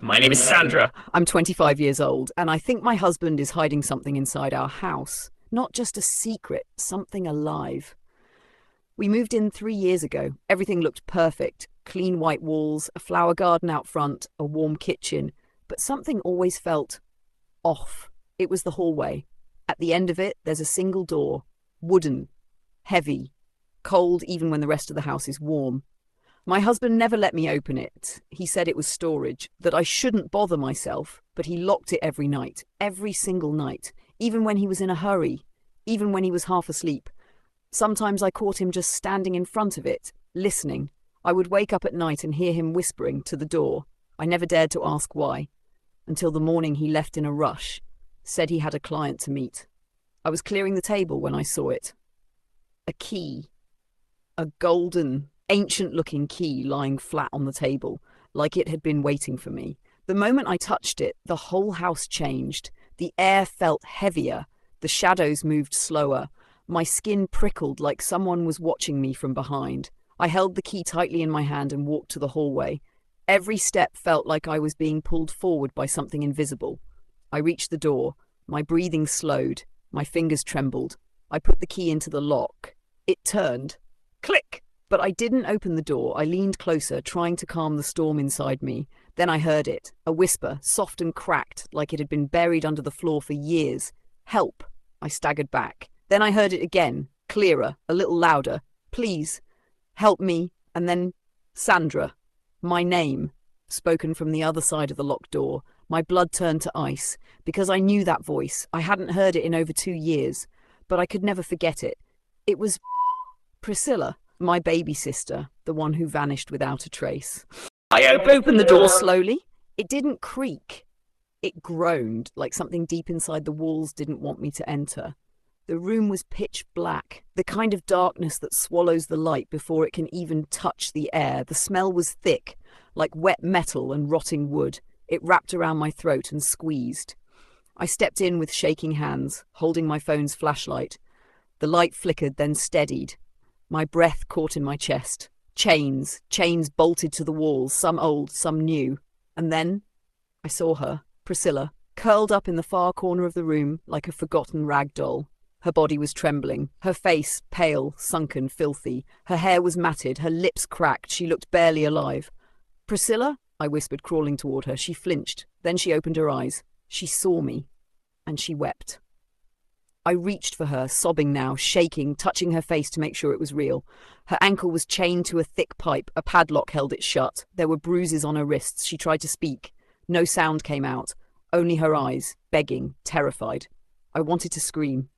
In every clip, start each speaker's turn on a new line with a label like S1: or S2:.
S1: My name is Sandra.
S2: I'm 25 years old, and I think my husband is hiding something inside our house. Not just a secret, something alive. We moved in 3 years ago. Everything looked perfect. Clean white walls, a flower garden out front, a warm kitchen. But something always felt off. It was the hallway. At the end of it, there's a single door. Wooden. Heavy. Cold even when the rest of the house is warm. My husband never let me open it. He said it was storage, that I shouldn't bother myself, but he locked it every night, every single night, even when he was in a hurry, even when he was half asleep. Sometimes I caught him just standing in front of it, listening. I would wake up at night and hear him whispering to the door. I never dared to ask why, until the morning he left in a rush, said he had a client to meet. I was clearing the table when I saw it. A key. A golden, ancient-looking key lying flat on the table, like it had been waiting for me. The moment I touched it, the whole house changed. The air felt heavier. The shadows moved slower. My skin prickled like someone was watching me from behind. I held the key tightly in my hand and walked to the hallway. Every step felt like I was being pulled forward by something invisible. I reached the door. My breathing slowed. My fingers trembled. I put the key into the lock. It turned. Click! But I didn't open the door. I leaned closer, trying to calm the storm inside me. Then I heard it. A whisper, soft and cracked, like it had been buried under the floor for years. Help! I staggered back. Then I heard it again, clearer, a little louder. Please, help me. And then, Sandra. My name, spoken from the other side of the locked door. My blood turned to ice, because I knew that voice. I hadn't heard it in over 2 years, but I could never forget it. It was Priscilla. My baby sister, the one who vanished without a trace.
S1: I
S2: Opened the door slowly. It didn't creak. It groaned, like something deep inside the walls didn't want me to enter. The room was pitch black, the kind of darkness that swallows the light before it can even touch the air. The smell was thick, like wet metal and rotting wood. It wrapped around my throat and squeezed. I stepped in with shaking hands, holding my phone's flashlight. The light flickered, then steadied. My breath caught in my chest. Chains bolted to the walls, some old, some new. And then I saw her, Priscilla, curled up in the far corner of the room like a forgotten rag doll. Her body was trembling, her face pale, sunken, filthy. Her hair was matted, her lips cracked. She looked barely alive. Priscilla? I whispered, crawling toward her. She flinched. Then she opened her eyes. She saw me, and she wept. I reached for her, sobbing now, shaking, touching her face to make sure it was real. Her ankle was chained to a thick pipe. A padlock held it shut. There were bruises on her wrists. She tried to speak. No sound came out. Only her eyes, begging, terrified. I wanted to scream.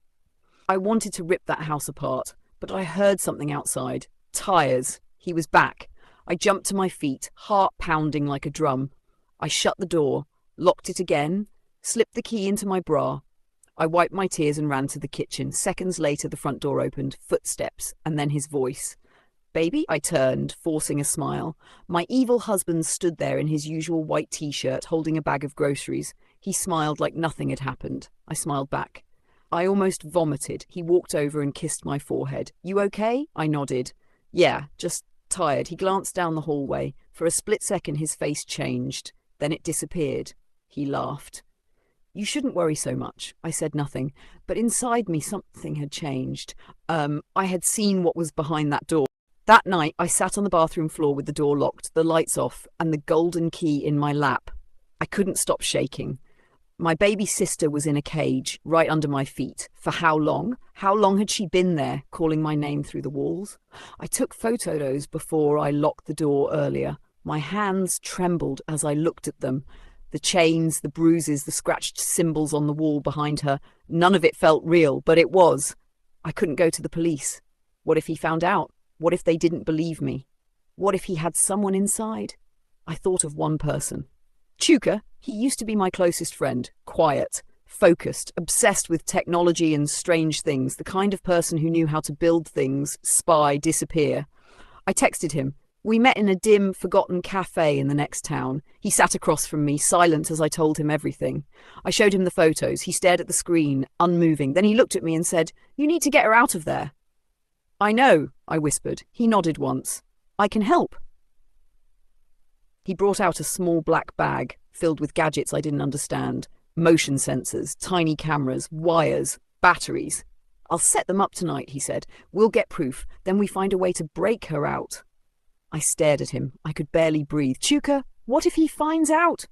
S2: I wanted to rip that house apart, but I heard something outside. Tires. He was back. I jumped to my feet, heart pounding like a drum. I shut the door, locked it again, slipped the key into my bra. I wiped my tears and ran to the kitchen. Seconds later, the front door opened, footsteps, and then his voice. Baby? I turned, forcing a smile. My evil husband stood there in his usual white t-shirt, holding a bag of groceries. He smiled like nothing had happened. I smiled back. I almost vomited. He walked over and kissed my forehead. You okay? I nodded. Yeah, just tired. He glanced down the hallway. For a split second, his face changed. Then it disappeared. He laughed. You shouldn't worry so much. I said nothing, but inside me something had changed. I had seen what was behind that door. That night, I sat on the bathroom floor with the door locked, the lights off, and the golden key in my lap. I couldn't stop shaking. My baby sister was in a cage, right under my feet. For how long? How long had she been there, calling my name through the walls? I took photos before I locked the door earlier. My hands trembled as I looked at them. The chains, the bruises, the scratched symbols on the wall behind her. None of it felt real, but it was. I couldn't go to the police. What if he found out? What if they didn't believe me? What if he had someone inside? I thought of one person. Chuka. He used to be my closest friend. Quiet, focused, obsessed with technology and strange things. The kind of person who knew how to build things, spy, disappear. I texted him. We met in a dim, forgotten cafe in the next town. He sat across from me, silent as I told him everything. I showed him the photos. He stared at the screen, unmoving. Then he looked at me and said, You need to get her out of there. I know, I whispered. He nodded once. I can help. He brought out a small black bag, filled with gadgets I didn't understand. Motion sensors, tiny cameras, wires, batteries. "I'll set them up tonight," he said. "We'll get proof, then we find a way to break her out." I stared at him. I could barely breathe. "Chuka, what if he finds out?"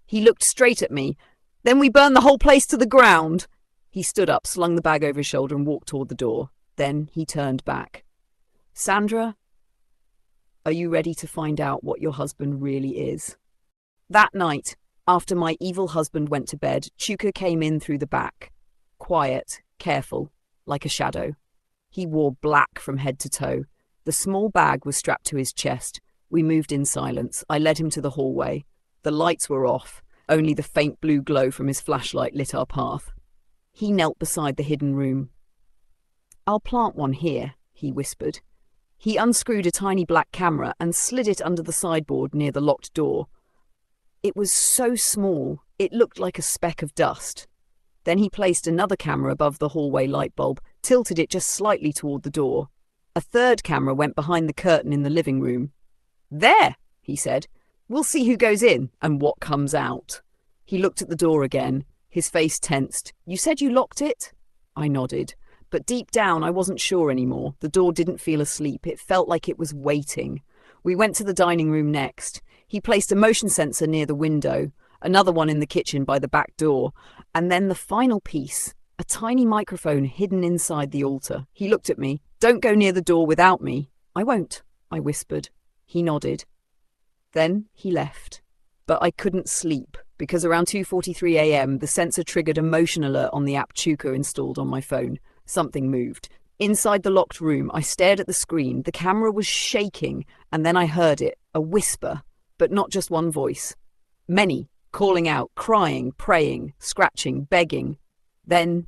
S2: He looked straight at me. "Then we burn the whole place to the ground." He stood up, slung the bag over his shoulder and walked toward the door. Then he turned back. "Sandra, are you ready to find out what your husband really is?" That night, after my evil husband went to bed, Chuka came in through the back. Quiet, careful, like a shadow. He wore black from head to toe. The small bag was strapped to his chest. We moved in silence. I led him to the hallway. The lights were off. Only the faint blue glow from his flashlight lit our path. He knelt beside the hidden room. "I'll plant one here," he whispered. He unscrewed a tiny black camera and slid it under the sideboard near the locked door. It was so small, it looked like a speck of dust. Then he placed another camera above the hallway light bulb, tilted it just slightly toward the door. A third camera went behind the curtain in the living room. "There," he said. "We'll see who goes in and what comes out." He looked at the door again, his face tensed. "You said you locked it?" I nodded. But deep down, I wasn't sure anymore. The door didn't feel asleep. It felt like it was waiting. We went to the dining room next. He placed a motion sensor near the window, another one in the kitchen by the back door, and then the final piece, a tiny microphone hidden inside the altar. He looked at me. "Don't go near the door without me." "I won't," I whispered. He nodded. Then he left. But I couldn't sleep, because around 2:43 a.m. the sensor triggered a motion alert on the app Chuka installed on my phone. Something moved. Inside the locked room, I stared at the screen. The camera was shaking, and then I heard it, a whisper, but not just one voice. Many, calling out, crying, praying, scratching, begging. Then,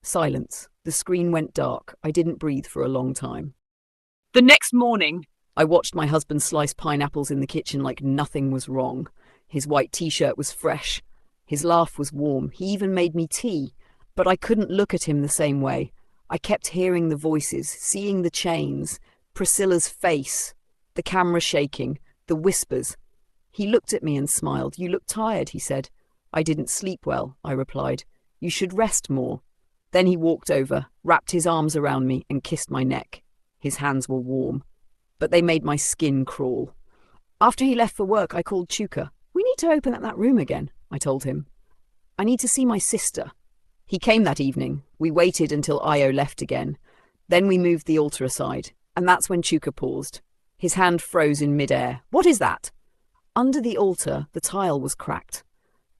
S2: silence. The screen went dark. I didn't breathe for a long time. The next morning, I watched my husband slice pineapples in the kitchen like nothing was wrong. His white t-shirt was fresh. His laugh was warm. He even made me tea. But I couldn't look at him the same way. I kept hearing the voices, seeing the chains, Priscilla's face, the camera shaking, the whispers. He looked at me and smiled. "You look tired," he said. "I didn't sleep well," I replied. "You should rest more." Then he walked over, wrapped his arms around me and kissed my neck. His hands were warm, but they made my skin crawl. After he left for work, I called Chuka. "We need to open up that room again," I told him. "I need to see my sister." He came that evening. We waited until Io left again. Then we moved the altar aside, and that's when Chuka paused. His hand froze in midair. "What is that?" Under the altar, the tile was cracked.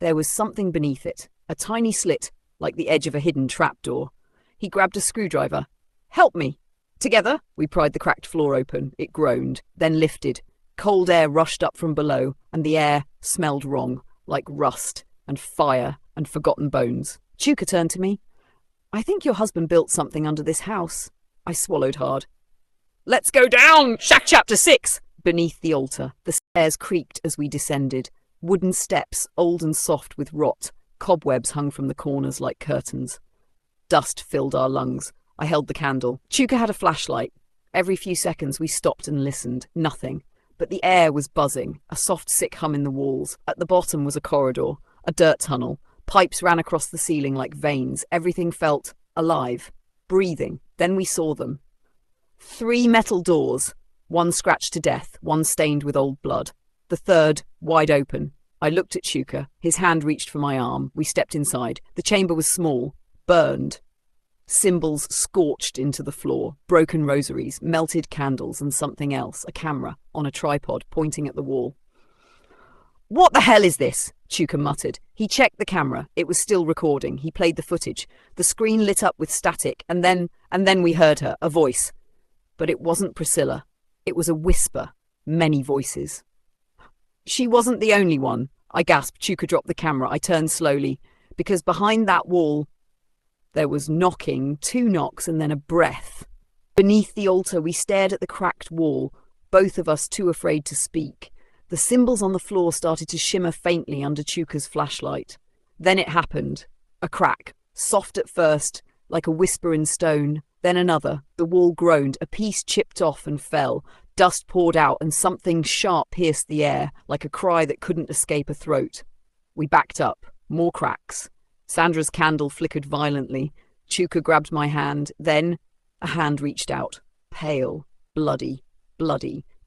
S2: There was something beneath it, a tiny slit, like the edge of a hidden trapdoor. He grabbed a screwdriver. "Help me!" Together, we pried the cracked floor open. It groaned, then lifted. Cold air rushed up from below, and the air smelled wrong, like rust and fire and forgotten bones. Chuka turned to me. "I think your husband built something under this house." I swallowed hard. "Let's go down! Shack Chapter 6! Beneath the altar, the stairs creaked as we descended. Wooden steps, old and soft with rot. Cobwebs hung from the corners like curtains. Dust filled our lungs. I held the candle. Chuka had a flashlight. Every few seconds we stopped and listened. Nothing. But the air was buzzing, a soft sick hum in the walls. At the bottom was a corridor, a dirt tunnel. Pipes ran across the ceiling like veins. Everything felt alive, breathing. Then we saw them. 3 metal doors, one scratched to death, one stained with old blood. The third, wide open. I looked at Chuka. His hand reached for my arm. We stepped inside. The chamber was small, burned. Symbols scorched into the floor, broken rosaries, melted candles and something else, a camera, on a tripod, pointing at the wall. "What the hell is this?" Chuka muttered. He checked the camera. It was still recording. He played the footage. The screen lit up with static, and then we heard her, a voice. But it wasn't Priscilla. It was a whisper, many voices. "She wasn't the only one," I gasped. Chuka dropped the camera. I turned slowly, because behind that wall, there was knocking, 2 knocks, and then a breath. Beneath the altar, we stared at the cracked wall, both of us too afraid to speak. The symbols on the floor started to shimmer faintly under Chuka's flashlight. Then it happened. A crack, soft at first, like a whisper in stone. Then another. The wall groaned. A piece chipped off and fell. Dust poured out and something sharp pierced the air, like a cry that couldn't escape a throat. We backed up. More cracks. Sandra's candle flickered violently. Chuka grabbed my hand. Then a hand reached out. Pale, bloody,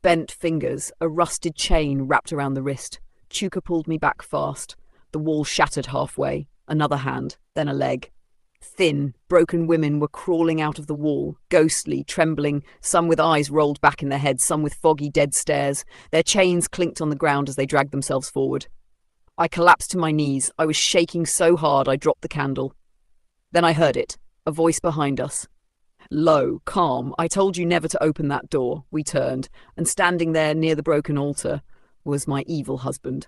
S2: bent fingers, a rusted chain wrapped around the wrist. Chuka pulled me back fast. The wall shattered halfway. Another hand, then a leg. Thin, broken women were crawling out of the wall, ghostly, trembling, some with eyes rolled back in their heads, some with foggy, dead stares. Their chains clinked on the ground as they dragged themselves forward. I collapsed to my knees. I was shaking so hard I dropped the candle. Then I heard it, a voice behind us. Low, calm. I told you never to open that door. We turned, and standing there near the broken altar was my evil husband.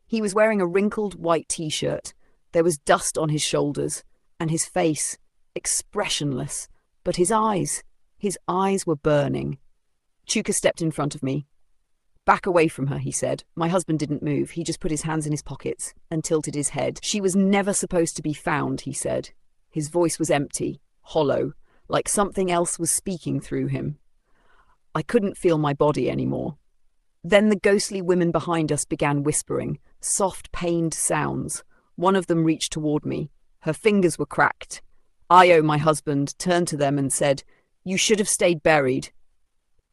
S2: He was wearing a wrinkled white t-shirt. There was dust on his shoulders, and his face, expressionless. But his eyes were burning. Chuka stepped in front of me. Back away from her, he said. My husband didn't move. He just put his hands in his pockets and tilted his head. She was never supposed to be found, he said. His voice was empty, hollow, like something else was speaking through him. I couldn't feel my body anymore. Then the ghostly women behind us began whispering, soft, pained sounds. One of them reached toward me. Her fingers were cracked. Io, my husband, turned to them and said, "You should have stayed buried."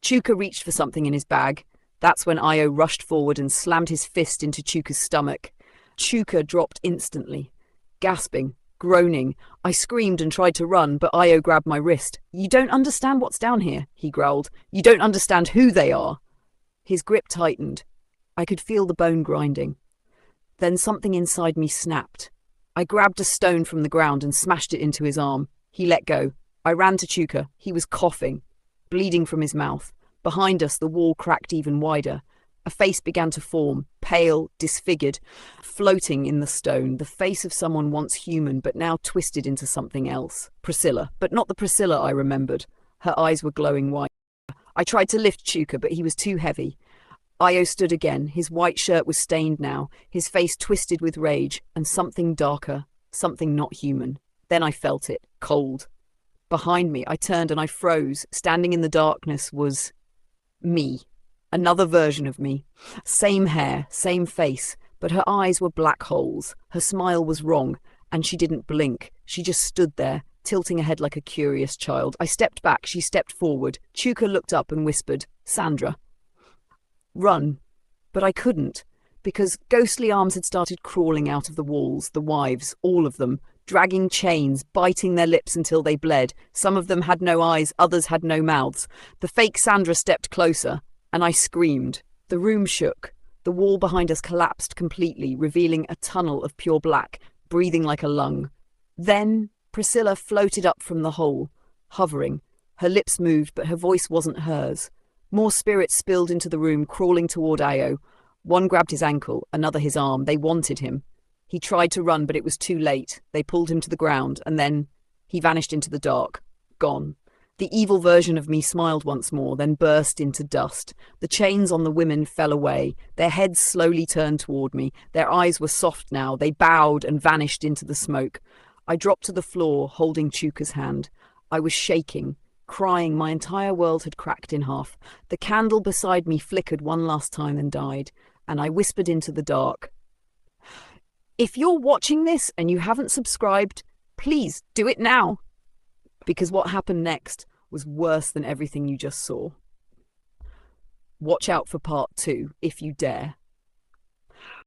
S2: Chuka reached for something in his bag. That's when Io rushed forward and slammed his fist into Chuka's stomach. Chuka dropped instantly. Gasping, groaning, I screamed and tried to run, but Io grabbed my wrist. "You don't understand what's down here," he growled. "You don't understand who they are." His grip tightened. I could feel the bone grinding. Then something inside me snapped. I grabbed a stone from the ground and smashed it into his arm. He let go. I ran to Chuka. He was coughing, bleeding from his mouth. Behind us, the wall cracked even wider. A face began to form, pale, disfigured, floating in the stone, the face of someone once human but now twisted into something else. Priscilla, but not the Priscilla I remembered. Her eyes were glowing white. I tried to lift Chuka, but he was too heavy. Io stood again. His white shirt was stained now, his face twisted with rage, and something darker, something not human. Then I felt it, cold. Behind me, I turned and I froze. Standing in the darkness was me. Another version of me. Same hair, same face, but her eyes were black holes. Her smile was wrong, and she didn't blink. She just stood there, tilting her head like a curious child. I stepped back, she stepped forward. Chuka looked up and whispered, "Sandra." Run. But I couldn't, because ghostly arms had started crawling out of the walls, the wives, all of them, dragging chains, biting their lips until they bled. Some of them had no eyes, others had no mouths. The fake Sandra stepped closer, and I screamed. The room shook. The wall behind us collapsed completely, revealing a tunnel of pure black, breathing like a lung. Then Priscilla floated up from the hole, hovering. Her lips moved, but her voice wasn't hers. More spirits spilled into the room, crawling toward Io. One grabbed his ankle, another his arm. They wanted him. He tried to run, but it was too late. They pulled him to the ground, and then he vanished into the dark. Gone. The evil version of me smiled once more, then burst into dust. The chains on the women fell away. Their heads slowly turned toward me. Their eyes were soft now. They bowed and vanished into the smoke. I dropped to the floor, holding Chuka's hand. I was shaking, crying. My entire world had cracked in half. The candle beside me flickered one last time and died, and I whispered into the dark, "If you're watching this and you haven't subscribed, please do it now." Because what happened next was worse than everything you just saw. Watch out for part 2, if you dare.